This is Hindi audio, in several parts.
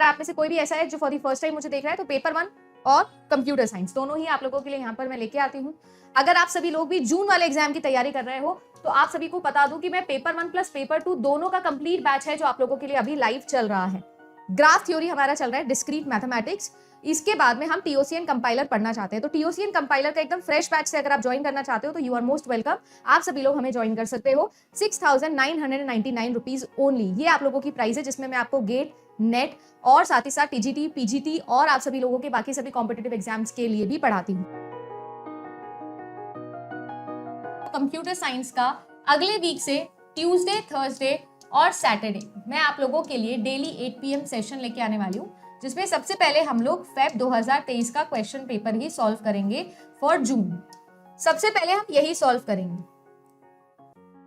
आप में से कोई भी ऐसा है जो फॉर द फर्स्ट टाइम मुझे देख रहा है तो पेपर 1 और कंप्यूटर साइंस दोनों ही आप लोगों के लिए यहाँ पर मैं लेके आती हूँ। अगर आप सभी लोग भी जून वाले एग्जाम की तैयारी कर रहे हो तो आप सभी को बता दूं कि मैं पेपर 1 प्लस पेपर 2 दोनों का कंप्लीट बैच है जो आप लोगों के लिए अभी लाइव चल रहा है। ग्राफ थ्योरी हमारा चल रहा है, डिस्क्रीट मैथमेटिक्स, इसके बाद में हम टीओसीएन कंपाइलर पढ़ना चाहते हैं। तो टीओसीएन कंपाइलर का एकदम फ्रेश बैच से अगर आप ज्वाइन करना चाहते हो तो यू आर मोस्ट वेलकम। आप सभी लोग हमें ज्वाइन कर सकते हो। 6,999 रुपीज ओनली, ये आप लोगों की प्राइस है जिसमें मैं आपको गेट, नेट और साथ ही साथ टीजीटी, पीजीटी और आप सभी लोगों के बाकी सभी कॉम्पिटिटिव एग्जाम्स के लिए भी पढ़ाती हूँ। कंप्यूटर साइंस का अगले वीक से ट्यूसडे, थर्सडे और सैटरडे मैं आप लोगों के लिए डेली 8 PM सेशन लेके आने वाली हूँ, जिसमें सबसे पहले हम लोग फेब 2023 का क्वेश्चन पेपर ही सॉल्व करेंगे फॉर जून। सबसे पहले हम यही सॉल्व करेंगे,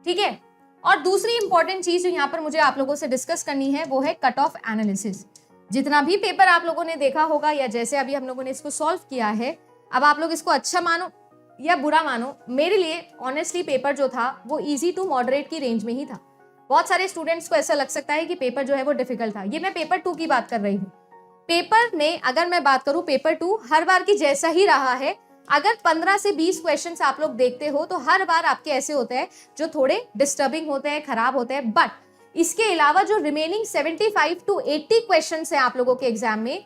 ठीक है। और दूसरी इंपॉर्टेंट चीज जो यहाँ पर मुझे आप लोगों से डिस्कस करनी है वो है कट ऑफ एनालिसिस। जितना भी पेपर आप लोगों ने देखा होगा या जैसे अभी हम लोगों ने इसको सॉल्व किया है, अब आप लोग इसको अच्छा मानो या बुरा मानो, मेरे लिए ऑनेस्टली पेपर जो था वो इजी टू मॉडरेट की रेंज में ही था। बहुत सारे स्टूडेंट्स को ऐसा लग सकता है कि पेपर जो है वो डिफिकल्ट था, ये मैं पेपर 2 की बात कर रही हूँ। पेपर में अगर मैं बात करूं, पेपर 2 हर बार की जैसा ही रहा है। अगर 15 से 20 क्वेश्चंस आप लोग देखते हो तो हर बार आपके ऐसे होते हैं जो थोड़े डिस्टर्बिंग होते हैं, खराब होते हैं, बट इसके अलावा जो रिमेनिंग 75 to 80 क्वेश्चंस हैं आप लोगों के एग्जाम में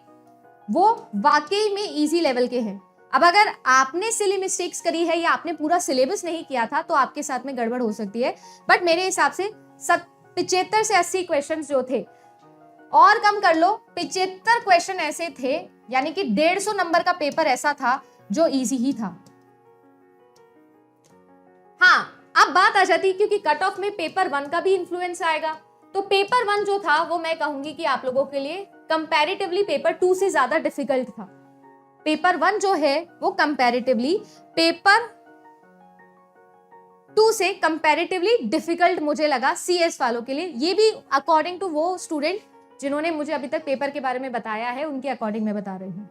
वो वाकई में इजी लेवल के हैं। अब अगर आपने सिली मिस्टेक्स करी है या आपने पूरा सिलेबस नहीं किया था तो आपके साथ में गड़बड़ हो सकती है, बट मेरे हिसाब से 75 से 80 क्वेश्चन जो थे, और कम कर लो 75 क्वेश्चन ऐसे थे, यानी कि 150 नंबर का पेपर ऐसा था जो इजी ही था। हाँ, अब बात आ जाती क्योंकि कट ऑफ में पेपर 1 का भी इंफ्लुएंस आएगा, तो पेपर 1 जो था वो मैं कहूंगी कि आप लोगों के लिए कंपैरेटिवली पेपर 2 से ज्यादा डिफिकल्ट था। पेपर 1 जो है वो कंपैरेटिवली पेपर 2 से कंपैरेटिवली डिफिकल्ट मुझे लगा सीएस वालों के लिए। ये भी अकॉर्डिंग टू वो स्टूडेंट जिन्होंने मुझे अभी तक पेपर के बारे में बताया है, उनके अकॉर्डिंग मैं बता रही हूँ,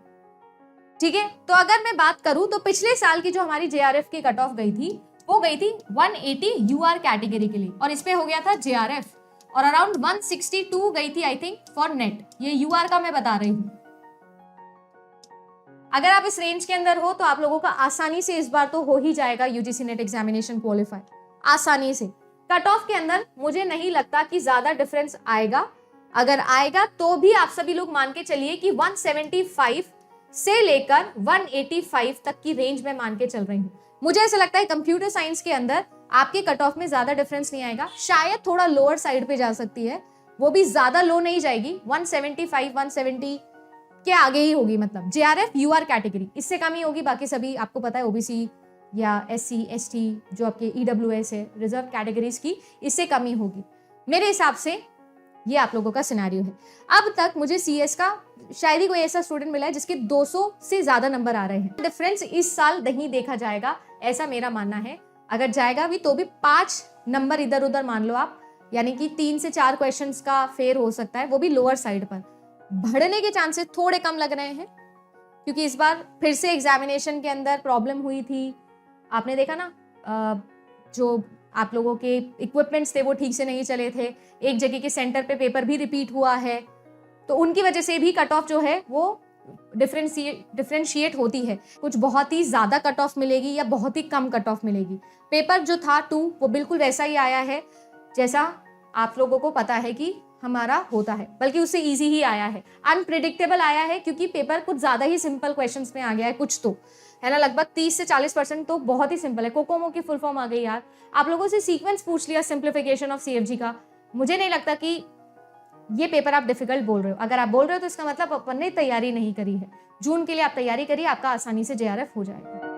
ठीक है। तो अगर मैं बात करूं तो पिछले साल की जो हमारी जेआरएफ की कट ऑफ गई थी वो गई थी 180 यूआर कैटेगरी के लिए, और इसमें हो गया था जेआरएफ, और अराउंड 162 गई थी आई थिंक फॉर नेट। ये यूआर का मैं बता रही हूँ। अगर आप इस रेंज के अंदर हो तो आप लोगों का आसानी से इस बार तो हो ही जाएगा यूजीसी नेट एग्जामिनेशन क्वालिफाई, आसानी से। कट ऑफ के अंदर मुझे नहीं लगता कि ज्यादा डिफरेंस आएगा, अगर आएगा तो भी आप सभी लोग मान के चलिए कि 175 से लेकर 185 तक की रेंज में मान के चल रही हूँ। मुझे ऐसा लगता है कंप्यूटर साइंस के अंदर आपके कट ऑफ में ज्यादा डिफरेंस नहीं आएगा, शायद थोड़ा लोअर साइड पे जा सकती है, वो भी ज्यादा लो नहीं जाएगी, 175 170 के आगे ही होगी। मतलब जेआरएफ यूआर कैटेगरी इससे कम ही होगी, बाकी सभी आपको पता है ओबीसी या एससी एसटी जो आपके ईडब्ल्यूएस है रिजर्व कैटेगरीज की, इससे कम ही होगी। मेरे हिसाब से ये आप लोगों का सिनेरियो है। अब तक मुझे सीएस का शायद ही कोई ऐसा स्टूडेंट मिला है जिसके 200 से ज्यादा नंबर आ रहे हैं। डिफरेंस इस साल नहीं देखा जाएगा, ऐसा मेरा मानना है। अगर जाएगा भी तो भी 5 नंबर इधर उधर मान लो आप, यानी कि 3 से 4 क्वेश्चंस का फेयर हो सकता है, वो भी लोअर साइड पर। बढ़ने के चांसेस थोड़े कम लग रहे हैं क्योंकि इस बार फिर से एग्जामिनेशन के अंदर प्रॉब्लम हुई थी। आपने देखा ना, जो आप लोगों के इक्विपमेंट्स थे वो ठीक से नहीं चले थे, एक जगह के सेंटर पे पेपर भी रिपीट हुआ है, तो उनकी वजह से भी कट ऑफ जो है वो डिफरेंशिएट होती है। कुछ बहुत ही ज्यादा कट ऑफ मिलेगी या बहुत ही कम कट ऑफ मिलेगी। पेपर जो था 2 वो बिल्कुल वैसा ही आया है जैसा आप लोगों को पता है कि हमारा होता है, बल्कि उससे इजी ही आया है। अनप्रिडिक्टेबल आया है क्योंकि पेपर कुछ ज्यादा ही सिंपल क्वेश्चंस में आ गया है, कुछ तो है ना, लगभग 30 से 40% तो बहुत ही सिंपल है। कोकोमो की फुल फॉर्म आ गई यार। आप लोगों से सीक्वेंस पूछ लिया सिंप्लीफिकेशन ऑफ सीएफजी का, मुझे नहीं लगता कि ये पेपर आप डिफिकल्ट बोल रहे हो। अगर आप बोल रहे हो तो इसका मतलब अपन ने तैयारी नहीं करी है। जून के लिए आप तैयारी करिए, आपका आसानी से जेआरएफ हो जाएगा।